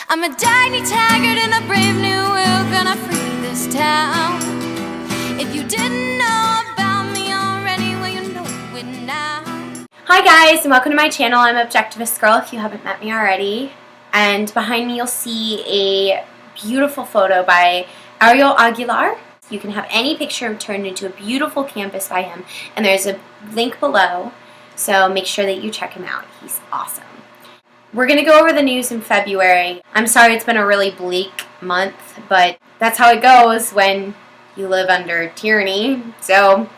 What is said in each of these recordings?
I'm a tiny taggart in a brave new world, gonna free this town. If you didn't know about me already, well, you know it now. Hi guys, and welcome to my channel. I'm Objectivist Girl if you haven't met me already. And behind me you'll see a beautiful photo by Ariel Aguilar. You can have any picture turned into a beautiful canvas by him, and there's a link below, so make sure that you check him out. He's awesome. We're going to go over the news in February. I'm sorry it's been a really bleak month, but that's how it goes when you live under tyranny. So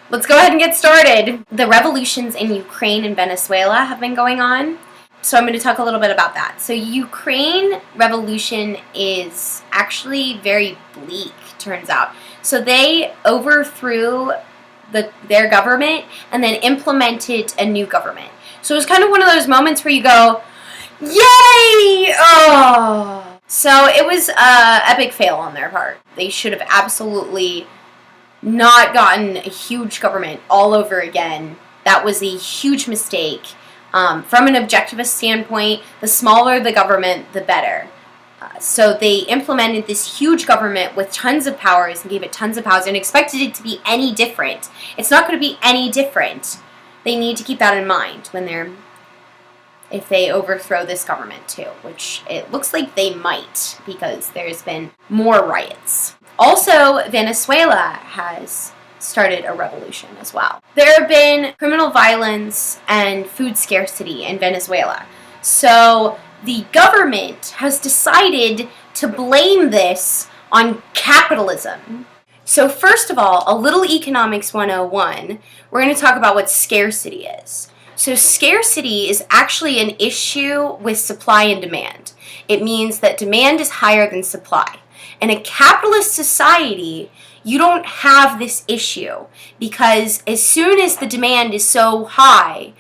let's go ahead and get started. The revolutions in Ukraine and Venezuela have been going on, so I'm going to talk a little bit about that. So Ukraine revolution is actually very bleak, turns out. So they overthrew their government and then implemented a new government. So it was kind of one of those moments where you go, yay! Oh! So it was an epic fail on their part. They should have absolutely not gotten a huge government all over again. That was a huge mistake. From an objectivist standpoint, the smaller the government, the better. So they implemented this huge government with tons of powers and gave it tons of powers and expected it to be any different. It's not going to be any different. They need to keep that in mind if they overthrow this government too, which it looks like they might because there's been more riots. Also, Venezuela has started a revolution as well. There have been criminal violence and food scarcity in Venezuela. So the government has decided to blame this on capitalism. So first of all, a little economics 101, we're going to talk about what scarcity is. So scarcity is actually an issue with supply and demand. It means that demand is higher than supply. In a capitalist society, you don't have this issue because as soon as the demand is so high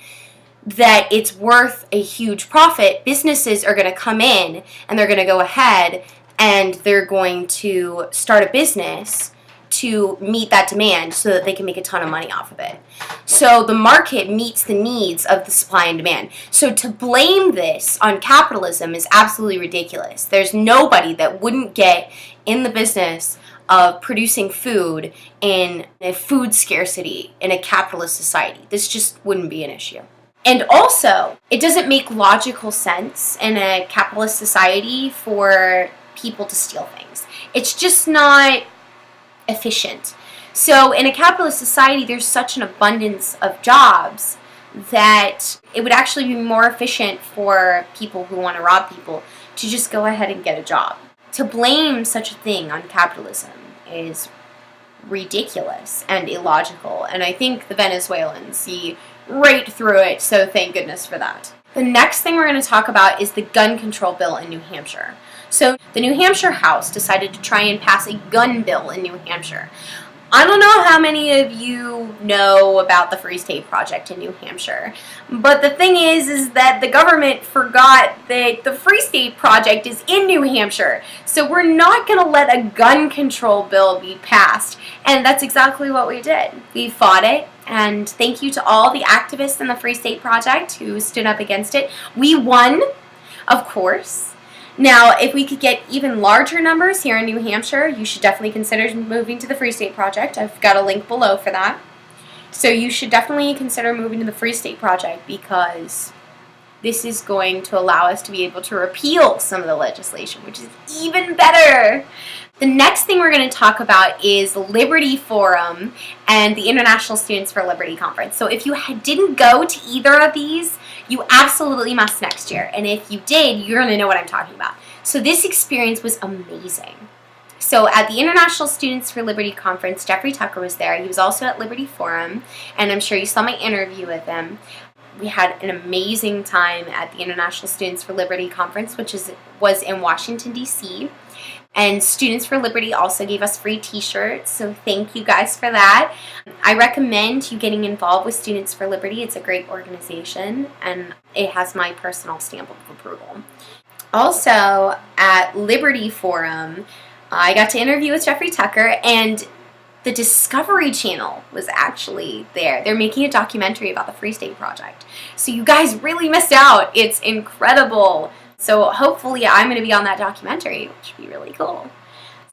that it's worth a huge profit, businesses are going to come in and they're going to go ahead and they're going to start a business to meet that demand so that they can make a ton of money off of it. So the market meets the needs of the supply and demand. So to blame this on capitalism is absolutely ridiculous. There's nobody that wouldn't get in the business of producing food in a food scarcity in a capitalist society. This just wouldn't be an issue. And also, it doesn't make logical sense in a capitalist society for people to steal things. It's just not efficient. So in a capitalist society, there's such an abundance of jobs that it would actually be more efficient for people who want to rob people to just go ahead and get a job. To blame such a thing on capitalism is ridiculous and illogical, and I think the Venezuelans see right through it, so thank goodness for that. The next thing we're going to talk about is the gun control bill in New Hampshire. So the New Hampshire House decided to try and pass a gun bill in New Hampshire. I don't know how many of you know about the Free State Project in New Hampshire, but the thing is that the government forgot that the Free State Project is in New Hampshire, so we're not going to let a gun control bill be passed, and that's exactly what we did. We fought it, and thank you to all the activists in the Free State Project who stood up against it. We won, of course. Now, if we could get even larger numbers here in New Hampshire, you should definitely consider moving to the Free State Project. I've got a link below for that. So you should definitely consider moving to the Free State Project because this is going to allow us to be able to repeal some of the legislation, which is even better. The next thing we're going to talk about is Liberty Forum and the International Students for Liberty Conference. So if you didn't go to either of these, you absolutely must next year. And if you did, you're going to know what I'm talking about. So this experience was amazing. So at the International Students for Liberty Conference, Jeffrey Tucker was there. He was also at Liberty Forum, and I'm sure you saw my interview with him. We had an amazing time at the International Students for Liberty Conference, which was in Washington, D.C., and Students for Liberty also gave us free t-shirts, so thank you guys for that. I recommend you getting involved with Students for Liberty. It's a great organization, and it has my personal stamp of approval. Also, at Liberty Forum, I got to interview with Jeffrey Tucker, and the Discovery Channel was actually there. They're making a documentary about the Free State Project. So you guys really missed out. It's incredible. So hopefully I'm going to be on that documentary, which would be really cool.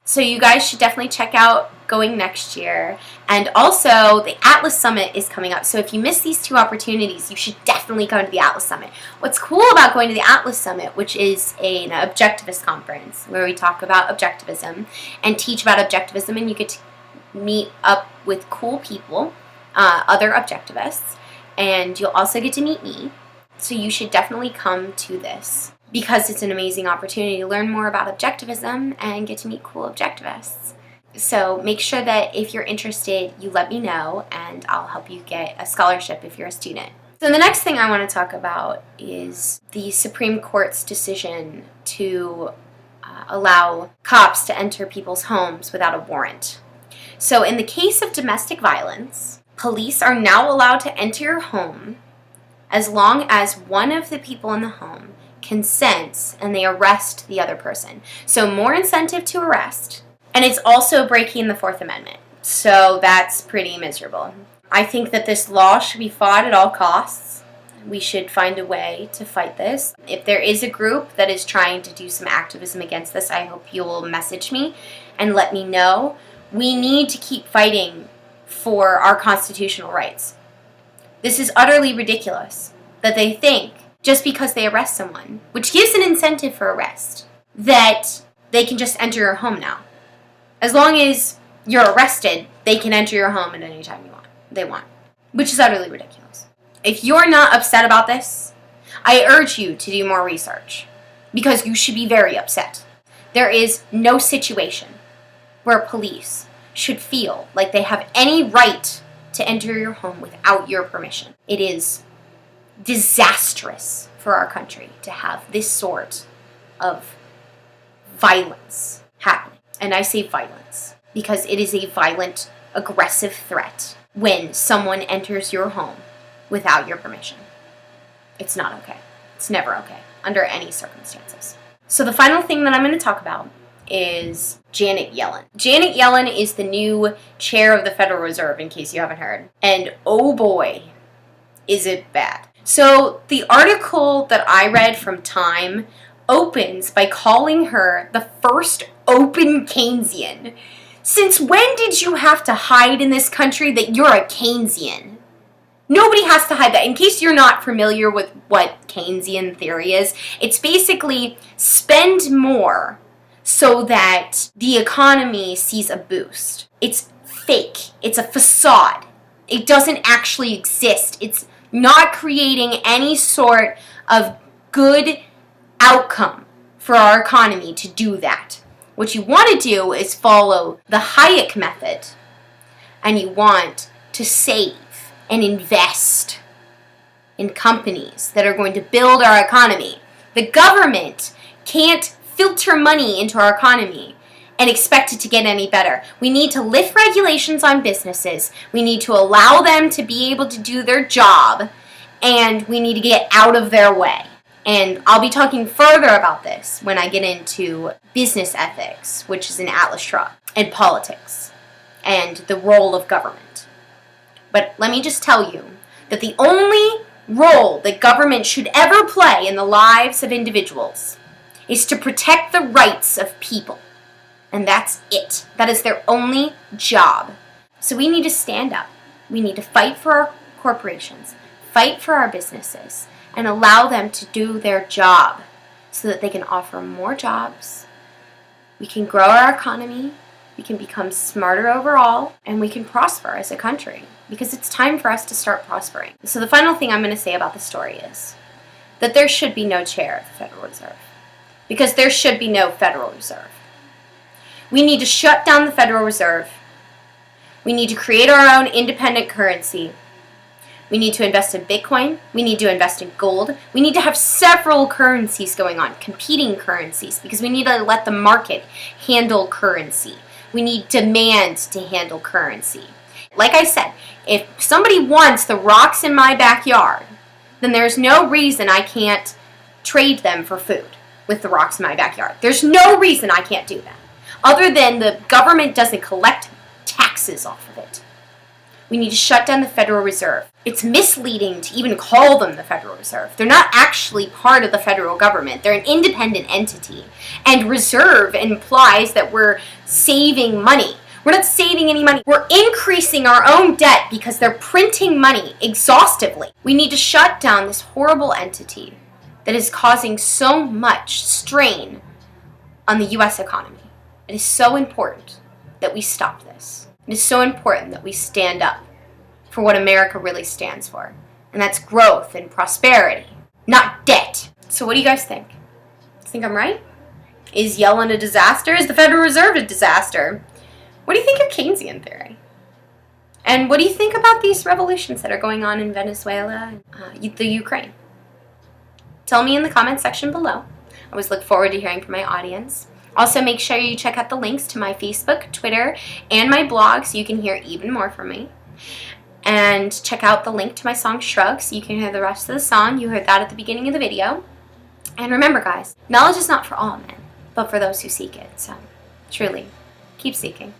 So you guys should definitely check out going next year. And also, the Atlas Summit is coming up. So if you miss these two opportunities, you should definitely come to the Atlas Summit. What's cool about going to the Atlas Summit, which is an objectivist conference where we talk about objectivism and teach about objectivism, and you get to meet up with cool people, other objectivists, and you'll also get to meet me. So you should definitely come to this, because it's an amazing opportunity to learn more about objectivism and get to meet cool objectivists. So make sure that if you're interested, you let me know, and I'll help you get a scholarship if you're a student. So the next thing I want to talk about is the Supreme Court's decision to allow cops to enter people's homes without a warrant. So in the case of domestic violence, police are now allowed to enter your home as long as one of the people in the home consents and they arrest the other person. So more incentive to arrest. And it's also breaking the Fourth Amendment. So that's pretty miserable. I think that this law should be fought at all costs. We should find a way to fight this. If there is a group that is trying to do some activism against this, I hope you will message me and let me know. We need to keep fighting for our constitutional rights. This is utterly ridiculous that they think just because they arrest someone, which gives an incentive for arrest, that they can just enter your home now. As long as you're arrested, they can enter your home at any time they want, which is utterly ridiculous. If you're not upset about this, I urge you to do more research, because you should be very upset. There is no situation where police should feel like they have any right to enter your home without your permission. It is disastrous for our country to have this sort of violence happening. And I say violence because it is a violent, aggressive threat when someone enters your home without your permission. It's not okay. It's never okay under any circumstances. So the final thing that I'm going to talk about is Janet Yellen. Janet Yellen is the new chair of the Federal Reserve, in case you haven't heard. And oh boy, is it bad. So the article that I read from Time opens by calling her the first open Keynesian. Since when did you have to hide in this country that you're a Keynesian? Nobody has to hide that. In case you're not familiar with what Keynesian theory is, it's basically spend more so that the economy sees a boost. It's fake. It's a facade. It doesn't actually exist. It's not creating any sort of good outcome for our economy to do that. What you want to do is follow the Hayek method, and you want to save and invest in companies that are going to build our economy. The government can't filter money into our economy and expect it to get any better. We need to lift regulations on businesses. We need to allow them to be able to do their job, and we need to get out of their way. And I'll be talking further about this when I get into business ethics, which is an Atlas Shrugged, and politics, and the role of government. But let me just tell you that the only role that government should ever play in the lives of individuals is to protect the rights of people. And that's it. That is their only job. So we need to stand up. We need to fight for our corporations, fight for our businesses, and allow them to do their job so that they can offer more jobs. We can grow our economy, we can become smarter overall, and we can prosper as a country, because it's time for us to start prospering. So the final thing I'm going to say about the story is that there should be no chair of the Federal Reserve, because there should be no Federal Reserve. We need to shut down the Federal Reserve. We need to create our own independent currency. We need to invest in Bitcoin. We need to invest in gold. We need to have several currencies going on, competing currencies, because we need to let the market handle currency. We need demand to handle currency. Like I said, if somebody wants the rocks in my backyard, then there's no reason I can't trade them for food with the rocks in my backyard. There's no reason I can't do that, other than the government doesn't collect taxes off of it. We need to shut down the Federal Reserve. It's misleading to even call them the Federal Reserve. They're not actually part of the federal government. They're an independent entity. And reserve implies that we're saving money. We're not saving any money. We're increasing our own debt because they're printing money exhaustively. We need to shut down this horrible entity that is causing so much strain on the U.S. economy. It is so important that we stop this. It is so important that we stand up for what America really stands for. And that's growth and prosperity, not debt. So what do you guys think? Think I'm right? Is Yellen a disaster? Is the Federal Reserve a disaster? What do you think of Keynesian theory? And what do you think about these revolutions that are going on in Venezuela and the Ukraine? Tell me in the comment section below. I always look forward to hearing from my audience. Also, make sure you check out the links to my Facebook, Twitter, and my blog so you can hear even more from me. And check out the link to my song Shrug so you can hear the rest of the song. You heard that at the beginning of the video. And remember, guys, knowledge is not for all men, but for those who seek it. So, truly, keep seeking.